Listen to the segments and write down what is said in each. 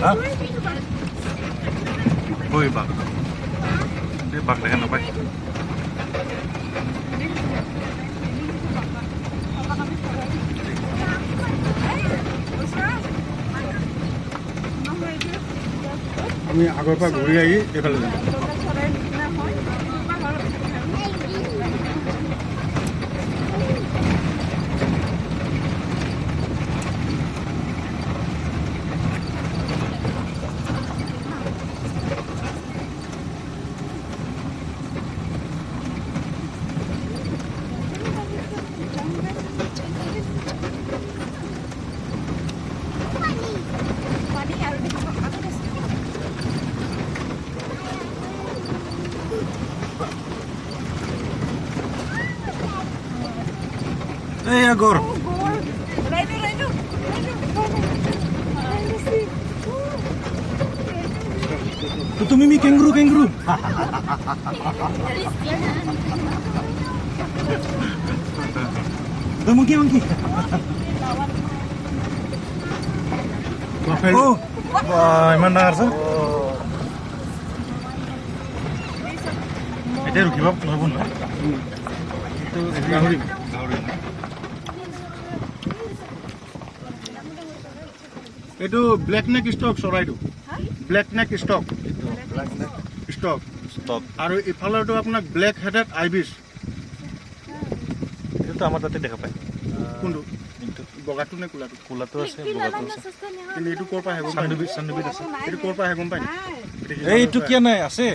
Ôi bạc. Cái bạc này nó bay. আমি আগৰ পৰা ঘূৰি আহি এইফালে যাম। Ê Agor. Itu Mimi kenguru. Monkey. Oh, wah, mana arsa? Itu rugi bab, nggak pun. Itu gauri. এইটো ব্লেক নেক ষ্টক চৰাইটো ব্লেক নেক ষ্টক আৰু ইফালৰটো আপোনাক ব্লেক হেডেড আইবিছ এইটো আমাৰ তাতে দেখা পায় কোনটো বগাটো নে কোলাটো আছে বগাটো আছে কিন্তু এইটো ক'ৰ পৰা আহে চান্দুবিত আছে এইটো ক'ৰ পৰা আহে গম পায় এইটো কিয় নাই আছে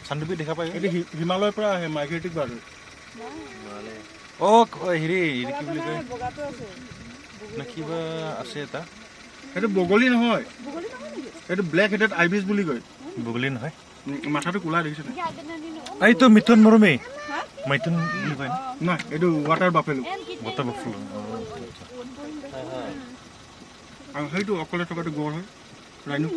চান্দুবিত দেখা পায় এইটো হিমালয়ৰ পৰা আহে মাইগ্ৰেটিক বাৰ্ড হেৰি কি বুলি কয় না কিবা আছে এটা সেইটো বগলী নহয় এইটো ব্লেক হেডেড আইবিছ বুলি কয় বগলী নহয় মাথাটো কোলা দেখিছে এইটো মিথুন মৰমে মিথুন বুলি কয় নাই এইটো ৱাটাৰ বাফেলো আৰু সেইটো অকলে থকাটো গড় হয় ৰাইনো